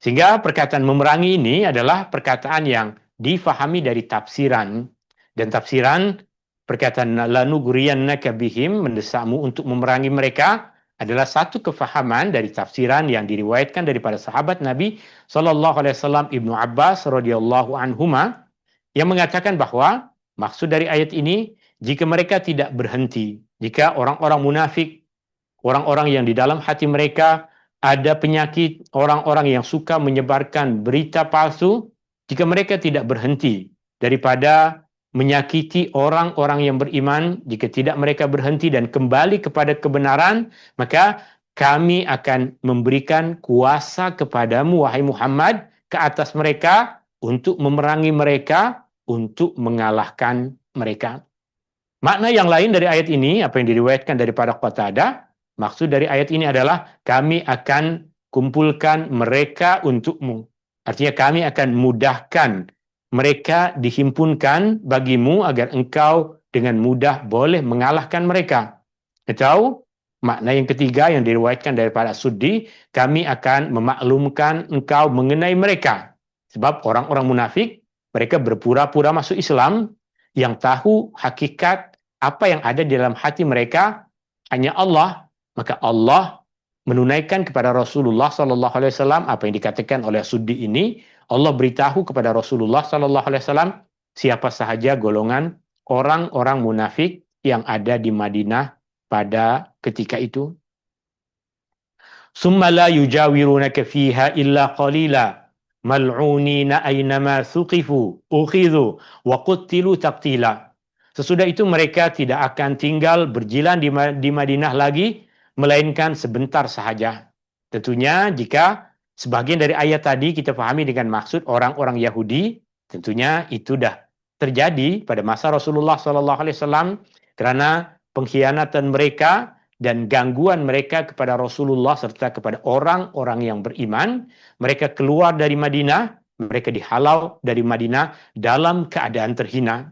Speaker 1: Sehingga perkataan memerangi ini adalah perkataan yang difahami dari tafsiran. Dan tafsiran perkataan lanughriyannaka bihim, mendesakmu untuk memerangi mereka, adalah satu kefahaman dari tafsiran yang diriwayatkan daripada sahabat Nabi SAW, Ibnu Abbas radhiyallahu anhuma, yang mengatakan bahwa maksud dari ayat ini, jika mereka tidak berhenti, jika orang-orang munafik, orang-orang yang di dalam hati mereka ada penyakit, orang-orang yang suka menyebarkan berita palsu, jika mereka tidak berhenti daripada menyakiti orang-orang yang beriman, jika tidak mereka berhenti dan kembali kepada kebenaran, maka kami akan memberikan kuasa kepadamu, wahai Muhammad, ke atas mereka, untuk memerangi mereka, untuk mengalahkan mereka. Makna yang lain dari ayat ini, apa yang diriwayatkan daripada Qatadah, maksud dari ayat ini adalah kami akan kumpulkan mereka untukmu. Artinya kami akan mudahkan mereka dihimpunkan bagimu agar engkau dengan mudah boleh mengalahkan mereka. Atau makna yang ketiga yang diriwayatkan daripada Suddi, kami akan memaklumkan engkau mengenai mereka. Sebab orang-orang munafik, mereka berpura-pura masuk Islam, yang tahu hakikat apa yang ada di dalam hati mereka hanya Allah. Maka Allah menunaikan kepada Rasulullah sallallahu alaihi wasallam apa yang dikatakan oleh Suddi ini. Allah beritahu kepada Rasulullah sallallahu alaihi wasallam siapa sahaja golongan orang-orang munafik yang ada di Madinah pada ketika itu. Summa la yujawirunaka fiha illa qalila mal'unina aynama thuqifu ukhidhu wa qutilu taqtila. Sesudah itu mereka tidak akan tinggal berjilan di Madinah lagi, melainkan sebentar sahaja. Tentunya jika sebagian dari ayat tadi kita pahami dengan maksud orang-orang Yahudi, tentunya itu dah terjadi pada masa Rasulullah SAW karena pengkhianatan mereka dan gangguan mereka kepada Rasulullah serta kepada orang-orang yang beriman. Mereka keluar dari Madinah, mereka dihalau dari Madinah dalam keadaan terhina.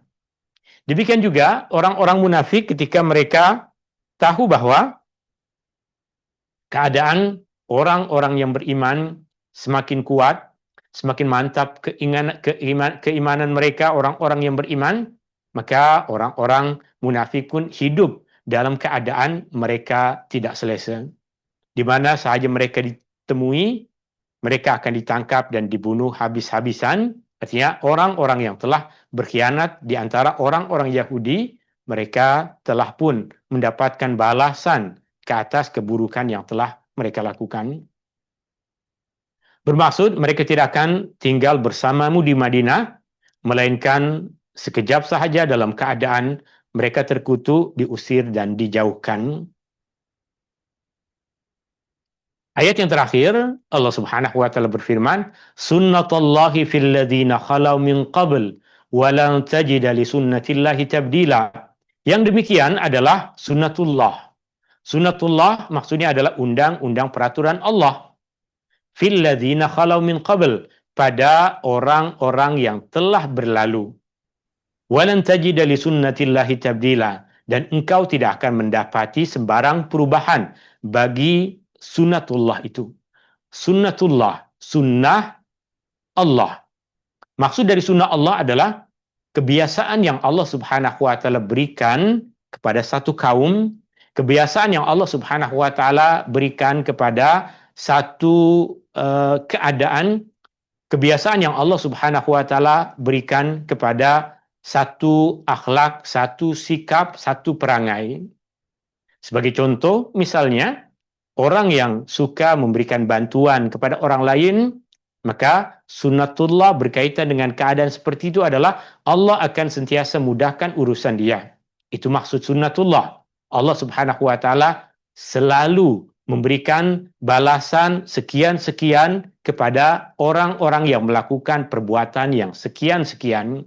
Speaker 1: Demikian juga orang-orang munafik ketika mereka tahu bahwa keadaan orang-orang yang beriman semakin kuat, semakin mantap keimanan mereka, orang-orang yang beriman, maka orang-orang munafik pun hidup dalam keadaan mereka tidak selesa. Di mana sahaja mereka ditemui, mereka akan ditangkap dan dibunuh habis-habisan. Artinya orang-orang yang telah berkhianat di antara orang-orang Yahudi, mereka telah pun mendapatkan balasan ke atas keburukan yang telah mereka lakukan. Bermaksud mereka tidak akan tinggal bersamamu di Madinah, melainkan sekejap sahaja dalam keadaan mereka terkutuk, diusir dan dijauhkan. Ayat yang terakhir, Allah Subhanahu wa taala berfirman, "Sunnatullahi fil ladzina khalau min qabl wa lan tajida li sunnatillahi tabdila." Yang demikian adalah sunnatullah. Sunnatullah maksudnya adalah undang-undang peraturan Allah. Fil ladzina khalau min qabl, pada orang-orang yang telah berlalu. Wa lan tajida li sunnatillahi tabdila, dan engkau tidak akan mendapati sembarang perubahan bagi sunnatullah itu. Sunnatullah, sunnah Allah. Maksud dari sunnah Allah adalah kebiasaan yang Allah Subhanahu wa taala berikan kepada satu kaum, kebiasaan yang Allah Subhanahu wa taala berikan kepada satu keadaan, kebiasaan yang Allah Subhanahu wa taala berikan kepada satu akhlak, satu sikap, satu perangai. Sebagai contoh, misalnya orang yang suka memberikan bantuan kepada orang lain, maka sunnatullah berkaitan dengan keadaan seperti itu adalah Allah akan sentiasa mudahkan urusan dia. Itu maksud sunnatullah. Allah Subhanahu wa taala selalu memberikan balasan sekian-sekian kepada orang-orang yang melakukan perbuatan yang sekian-sekian.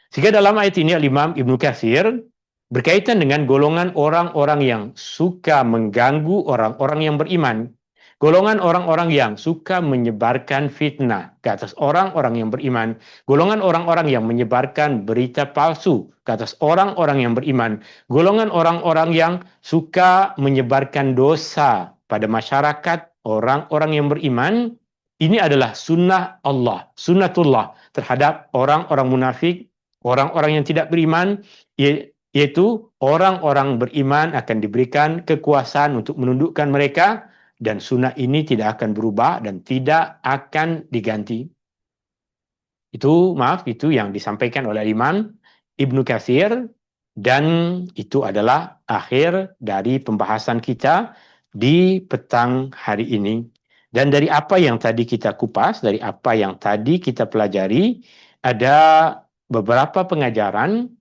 Speaker 1: Sehingga dalam ayat ini Imam Ibnu Katsir berkaitan dengan golongan orang-orang yang suka mengganggu orang-orang yang beriman. Golongan orang-orang yang suka menyebarkan fitnah ke atas orang-orang yang beriman. Golongan orang-orang yang menyebarkan berita palsu ke atas orang-orang yang beriman. Golongan orang-orang yang suka menyebarkan dosa pada masyarakat orang-orang yang beriman. Ini adalah sunnah Allah, sunnatullah terhadap orang-orang munafik, orang-orang yang tidak beriman, yaitu orang-orang beriman akan diberikan kekuasaan untuk menundukkan mereka, dan sunnah ini tidak akan berubah dan tidak akan diganti. Itu yang disampaikan oleh Imam Ibnu Katsir, dan itu adalah akhir dari pembahasan kita di petang hari ini. Dan dari apa yang tadi kita kupas, dari apa yang tadi kita pelajari, ada beberapa pengajaran.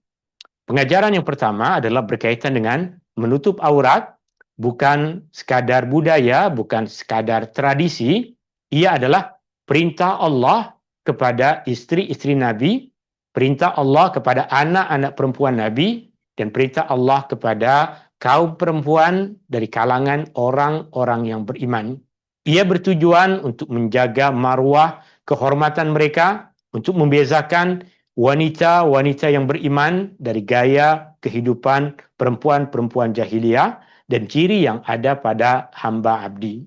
Speaker 1: Pengajaran yang pertama adalah berkaitan dengan menutup aurat, bukan sekadar budaya, bukan sekadar tradisi. Ia adalah perintah Allah kepada istri-istri Nabi, perintah Allah kepada anak-anak perempuan Nabi, dan perintah Allah kepada kaum perempuan dari kalangan orang-orang yang beriman. Ia bertujuan untuk menjaga marwah kehormatan mereka, untuk membezakan wanita-wanita yang beriman dari gaya kehidupan perempuan-perempuan jahiliyah dan ciri yang ada pada hamba abdi.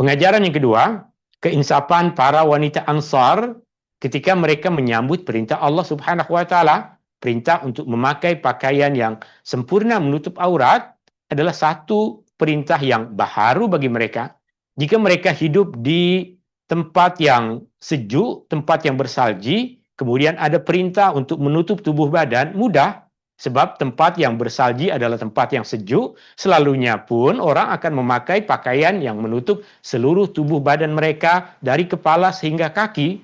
Speaker 1: Pengajaran yang kedua, keinsapan para wanita Ansar ketika mereka menyambut perintah Allah Subhanahu wa taala, perintah untuk memakai pakaian yang sempurna menutup aurat adalah satu perintah yang baharu bagi mereka. Jika mereka hidup di tempat yang sejuk, tempat yang bersalji, kemudian ada perintah untuk menutup tubuh badan, mudah. Sebab tempat yang bersalji adalah tempat yang sejuk, selalunya pun orang akan memakai pakaian yang menutup seluruh tubuh badan mereka dari kepala sehingga kaki.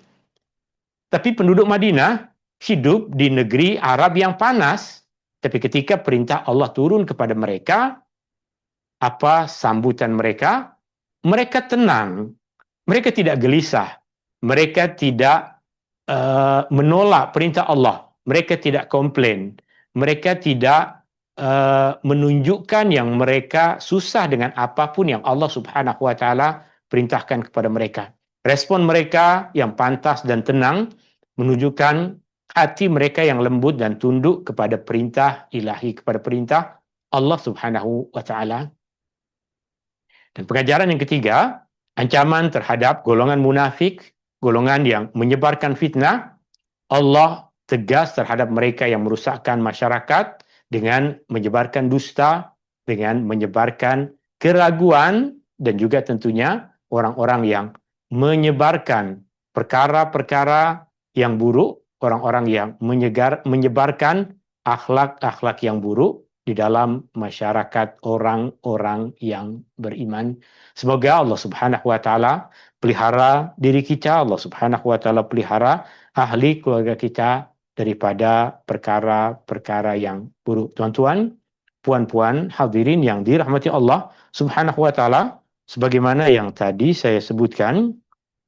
Speaker 1: Tapi penduduk Madinah hidup di negeri Arab yang panas. Tapi ketika perintah Allah turun kepada mereka, apa sambutan mereka? Mereka tenang, mereka tidak gelisah, mereka tidak menolak perintah Allah, mereka tidak komplain, mereka tidak menunjukkan yang mereka susah dengan apapun yang Allah Subhanahu wa taala perintahkan kepada mereka. Respon mereka yang pantas dan tenang menunjukkan hati mereka yang lembut dan tunduk kepada perintah ilahi, kepada perintah Allah Subhanahu wa taala. Dan pengajaran yang ketiga, ancaman terhadap golongan munafik, golongan yang menyebarkan fitnah. Allah tegas terhadap mereka yang merusakkan masyarakat dengan menyebarkan dusta, dengan menyebarkan keraguan, dan juga tentunya orang-orang yang menyebarkan perkara-perkara yang buruk, orang-orang yang menyebarkan akhlak-akhlak yang buruk di dalam masyarakat orang-orang yang beriman. Semoga Allah Subhanahu wa taala pelihara diri kita, Allah Subhanahu wa taala pelihara ahli keluarga kita daripada perkara-perkara yang buruk. Tuan-tuan, puan-puan, hadirin yang dirahmati Allah Subhanahu wa taala, sebagaimana yang tadi saya sebutkan,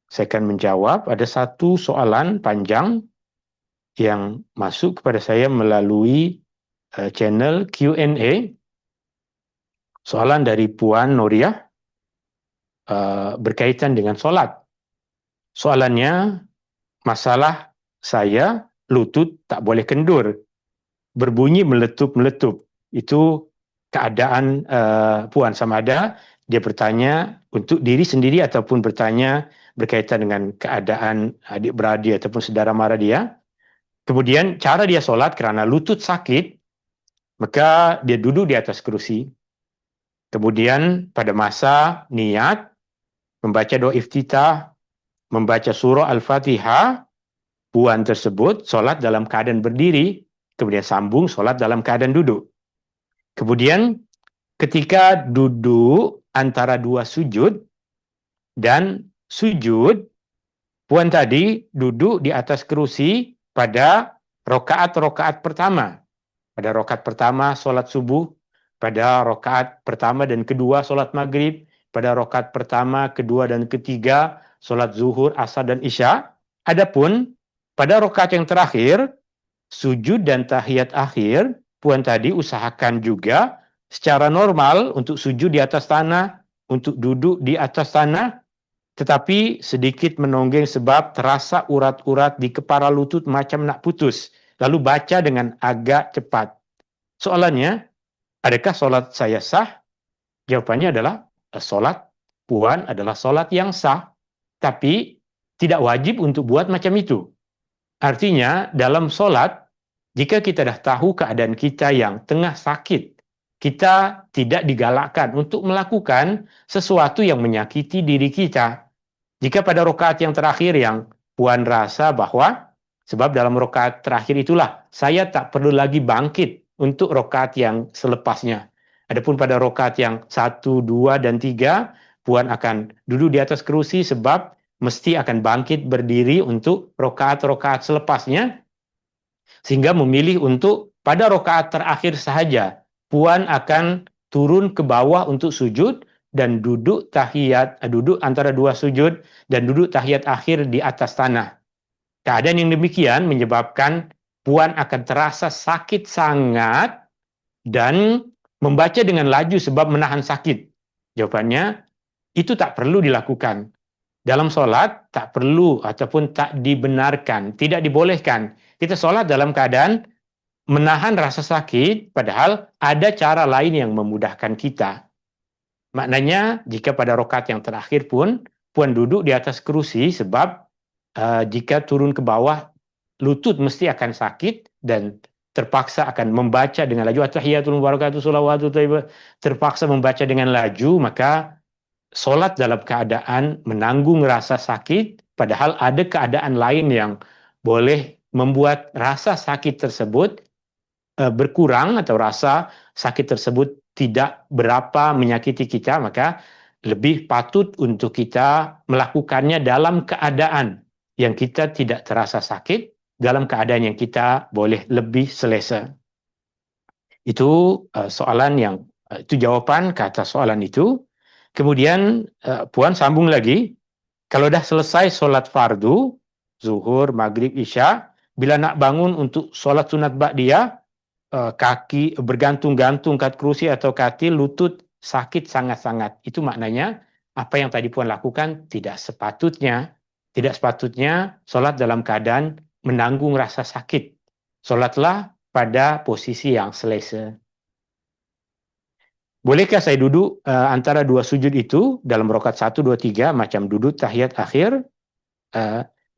Speaker 1: saya akan menjawab ada satu soalan panjang yang masuk kepada saya melalui channel Q&A. Soalan dari Puan Noriah berkaitan dengan solat. Soalannya, masalah saya lutut tak boleh kendur, berbunyi meletup-meletup. Itu keadaan Puan, sama ada dia bertanya untuk diri sendiri ataupun bertanya berkaitan dengan keadaan adik-beradik ataupun saudara mara dia. Kemudian cara dia solat kerana lutut sakit, maka dia duduk di atas kerusi. Kemudian pada masa niat, membaca doa iftitah, membaca surah Al-Fatihah, puan tersebut solat dalam keadaan berdiri, kemudian sambung solat dalam keadaan duduk. Kemudian ketika duduk antara dua sujud dan sujud, puan tadi duduk di atas kerusi pada rokaat-rokaat pertama. Pada rokaat pertama solat subuh, pada rokaat pertama dan kedua solat maghrib, pada rokaat pertama, kedua dan ketiga solat zuhur, asar dan isya. Adapun pada rokaat yang terakhir, sujud dan tahiyat akhir, puan tadi usahakan juga secara normal untuk sujud di atas tanah, untuk duduk di atas tanah, tetapi sedikit menonggeng sebab terasa urat-urat di kepala lutut macam nak putus. Lalu baca dengan agak cepat. Soalannya, adakah solat saya sah? Jawapannya adalah, solat puan adalah solat yang sah, tapi tidak wajib untuk buat macam itu. Artinya, dalam solat, jika kita dah tahu keadaan kita yang tengah sakit, kita tidak digalakkan untuk melakukan sesuatu yang menyakiti diri kita. Jika pada rokaat yang terakhir yang puan rasa bahwa, sebab dalam rokaat terakhir itulah, saya tak perlu lagi bangkit untuk rokaat yang selepasnya. Adapun pada rokaat yang 1, 2, dan 3, puan akan duduk di atas kerusi sebab mesti akan bangkit berdiri untuk rokaat-rokaat selepasnya, sehingga memilih untuk pada rokaat terakhir sahaja, puan akan turun ke bawah untuk sujud, dan duduk duduk antara dua sujud dan duduk tahiyat akhir di atas tanah. Keadaan yang demikian menyebabkan puan akan terasa sakit sangat dan membaca dengan laju sebab menahan sakit. Jawabannya, itu tak perlu dilakukan. Dalam sholat tak perlu ataupun tak dibenarkan, tidak dibolehkan. Kita sholat dalam keadaan menahan rasa sakit, padahal ada cara lain yang memudahkan kita. Maknanya, jika pada rokaat yang terakhir pun, puan duduk di atas kerusi sebab jika turun ke bawah, lutut mesti akan sakit dan terpaksa akan membaca dengan laju at-tahiyatul mubarakatuh sholawatu thayyibah, terpaksa membaca dengan laju, maka solat dalam keadaan menanggung rasa sakit, padahal ada keadaan lain yang boleh membuat rasa sakit tersebut berkurang atau rasa sakit tersebut tidak berapa menyakiti kita, maka lebih patut untuk kita melakukannya dalam keadaan yang kita tidak terasa sakit, dalam keadaan yang kita boleh lebih selesa. Itu soalan yang itu jawaban ke atas soalan itu. Kemudian Puan sambung lagi, kalau dah selesai solat fardu, zuhur, maghrib, isya, bila nak bangun untuk solat sunat ba'diyah, kaki bergantung-gantung kat kerusi atau katil, lutut sakit sangat-sangat. Itu maknanya apa yang tadi Puan lakukan tidak sepatutnya solat dalam keadaan menanggung rasa sakit. Solatlah pada posisi yang selesa. Bolehkah saya duduk antara dua sujud itu dalam rakaat 1, 2, 3 macam duduk tahiyat akhir?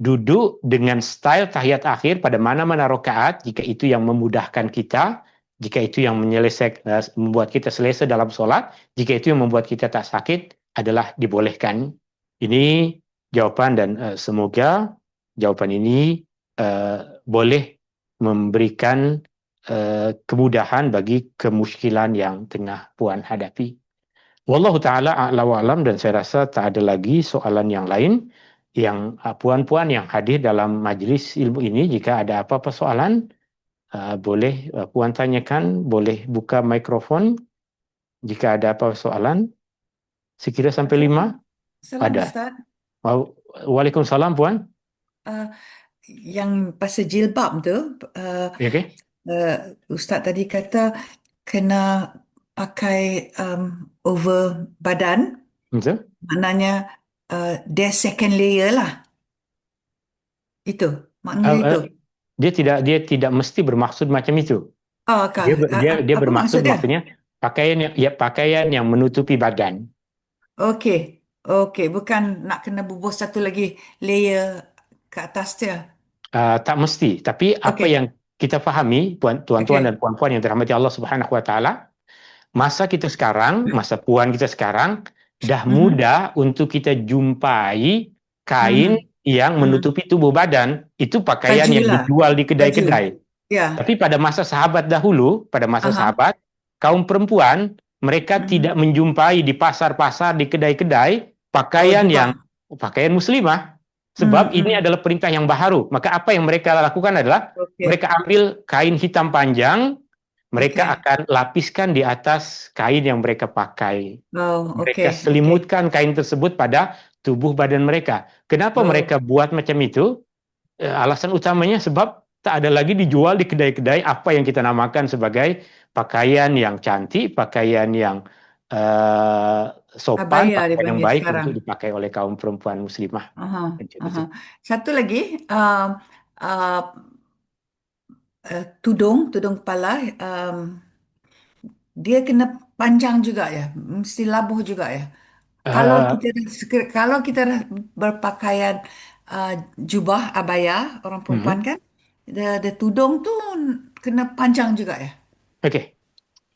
Speaker 1: Duduk dengan style tahiyat akhir pada mana-mana rakaat jika itu yang memudahkan kita, jika itu yang membuat kita selesa dalam solat, jika itu yang membuat kita tak sakit, adalah dibolehkan. Ini jawaban dan semoga jawaban ini boleh memberikan kemudahan bagi kemusykilan yang tengah Puan hadapi. Wallahu ta'ala a'la wa alam, dan saya rasa tak ada lagi soalan yang lain. Yang puan-puan yang hadir dalam majlis ilmu ini, jika ada apa-apa soalan, boleh puan tanyakan, boleh buka mikrofon jika ada apa soalan. Sekira sampai 5
Speaker 2: Salam
Speaker 1: ada.
Speaker 2: Ustaz.
Speaker 1: Waalaikumsalam Puan.
Speaker 2: Yang pasal jilbab tu,
Speaker 1: Okay.
Speaker 2: Ustaz tadi kata kena pakai over badan,
Speaker 1: Betul.
Speaker 2: maknanya dia second layer lah. Itu, maknanya itu.
Speaker 1: Dia tidak mesti bermaksud macam itu.
Speaker 2: Oh, kah?
Speaker 1: Dia
Speaker 2: Apa
Speaker 1: bermaksud,
Speaker 2: maksud dia?
Speaker 1: maksudnya pakaian yang menutupi badan.
Speaker 2: Okey, okey. Bukan nak kena bubuh satu lagi layer ke atas dia.
Speaker 1: Tak mesti, tapi apa yang
Speaker 2: Okey,
Speaker 1: kita fahami, tuan-tuan dan
Speaker 2: okey.
Speaker 1: puan-puan yang dirahmati Allah Subhanahu wa taala, masa kita sekarang, masa puan kita sekarang dah
Speaker 2: Mhm,
Speaker 1: mudah untuk kita jumpai kain
Speaker 2: mhm,
Speaker 1: yang
Speaker 2: mhm.
Speaker 1: menutupi tubuh badan. Itu pakaian
Speaker 2: Baju
Speaker 1: yang
Speaker 2: lah,
Speaker 1: dijual di
Speaker 2: baju.
Speaker 1: kedai-kedai.
Speaker 2: Ya,
Speaker 1: Tapi pada masa sahabat dahulu, pada masa
Speaker 2: aha.
Speaker 1: sahabat, kaum perempuan mereka tidak
Speaker 2: Mhm.
Speaker 1: menjumpai di pasar-pasar, di kedai-kedai
Speaker 2: Oh,
Speaker 1: pakaian
Speaker 2: jubah.
Speaker 1: muslimah.
Speaker 2: Hmm,
Speaker 1: Sebab ini
Speaker 2: hmm.
Speaker 1: adalah perintah yang baharu. Maka apa yang mereka lakukan adalah
Speaker 2: Oke,
Speaker 1: mereka ambil kain hitam panjang, mereka
Speaker 2: oke.
Speaker 1: akan lapiskan di atas kain yang mereka pakai.
Speaker 2: Oh, oke,
Speaker 1: Mereka
Speaker 2: oke.
Speaker 1: selimutkan kain tersebut pada tubuh badan mereka. Kenapa
Speaker 2: Oh,
Speaker 1: mereka buat macam itu? Alasan utamanya sebab tak ada lagi dijual di kedai-kedai apa yang kita namakan sebagai pakaian yang cantik, pakaian yang sopan,
Speaker 2: abaya
Speaker 1: pakaian yang
Speaker 2: dipanggil
Speaker 1: baik
Speaker 2: sekarang.
Speaker 1: untuk dipakai oleh kaum perempuan muslimah.
Speaker 2: Aha,
Speaker 1: Macam
Speaker 2: aha.
Speaker 1: itu.
Speaker 2: Satu lagi, uh, tudung kepala, dia kena panjang juga ya, mesti labuh juga ya. Kalau
Speaker 1: Uh,
Speaker 2: kita kalau kita dah berpakaian uh, jubah abaya orang perempuan
Speaker 1: mhm.
Speaker 2: kan, the tudung tu kena panjang juga ya.
Speaker 1: Oke.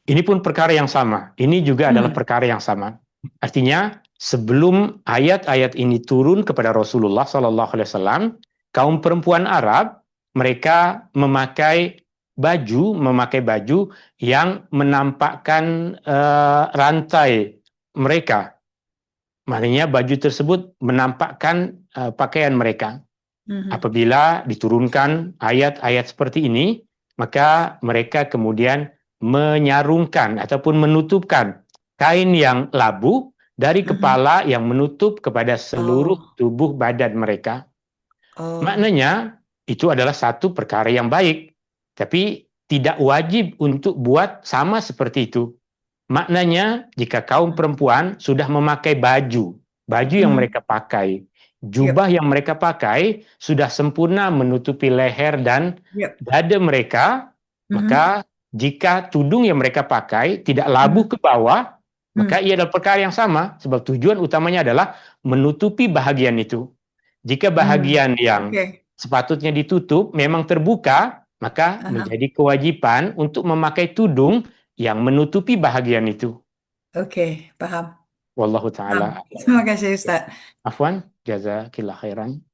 Speaker 1: Ini pun perkara yang sama. Ini juga adalah
Speaker 2: Hmm.
Speaker 1: perkara yang sama. Artinya, sebelum ayat-ayat ini turun kepada Rasulullah SAW, kaum perempuan Arab mereka memakai baju yang menampakkan rantai mereka. Maknanya baju tersebut menampakkan pakaian mereka.
Speaker 2: Mhm.
Speaker 1: Apabila diturunkan ayat-ayat seperti ini, maka mereka kemudian menyarungkan ataupun menutupkan kain yang labu dari
Speaker 2: Mhm.
Speaker 1: kepala yang menutup kepada seluruh
Speaker 2: Oh,
Speaker 1: tubuh badan mereka.
Speaker 2: oh,
Speaker 1: Maknanya itu adalah satu perkara yang baik, tapi tidak wajib untuk buat sama seperti itu. Maknanya jika kaum perempuan sudah memakai baju yang
Speaker 2: mhm.
Speaker 1: mereka pakai, jubah
Speaker 2: Yep,
Speaker 1: yang mereka pakai sudah sempurna menutupi leher dan
Speaker 2: yep.
Speaker 1: dada mereka,
Speaker 2: Mhm,
Speaker 1: maka jika tudung yang mereka pakai tidak labuh
Speaker 2: mhm,
Speaker 1: ke bawah, maka
Speaker 2: mhm,
Speaker 1: ia adalah perkara yang sama, sebab tujuan utamanya adalah menutupi bahagian itu. Jika
Speaker 2: mhm.
Speaker 1: bahagian yang
Speaker 2: Oke,
Speaker 1: sepatutnya ditutup memang terbuka, maka
Speaker 2: aha.
Speaker 1: menjadi kewajiban untuk memakai tudung yang menutupi bahagian itu.
Speaker 2: Oke, paham.
Speaker 1: Wallahu
Speaker 2: Paham.
Speaker 1: taala.
Speaker 2: Terima kasih, Ustaz.
Speaker 1: Afwan, jazakillah khairan.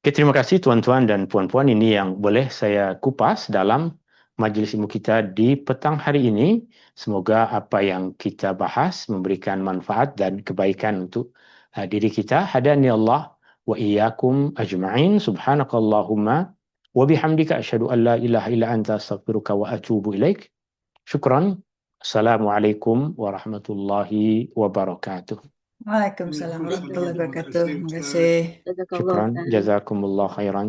Speaker 1: Oke, terima kasih tuan-tuan dan puan-puan, ini yang boleh saya kupas dalam majlis ilmu kita di petang hari ini. Semoga apa yang kita bahas memberikan manfaat dan kebaikan untuk diri kita. Hadani Allah wa iyyakum ajma'in. Subhanakallahumma wa bihamdika asyhadu an la ilaha illa anta astaghfiruka wa atubu ilaik. Syukran. Assalamualaikum warahmatullahi wabarakatuh.
Speaker 2: Waalaikumsalam warahmatullahi wabarakatuh. Terima kasih.
Speaker 3: Jazakallah
Speaker 1: Syukran.
Speaker 3: Ustaz.
Speaker 1: Jazakumullah khairan.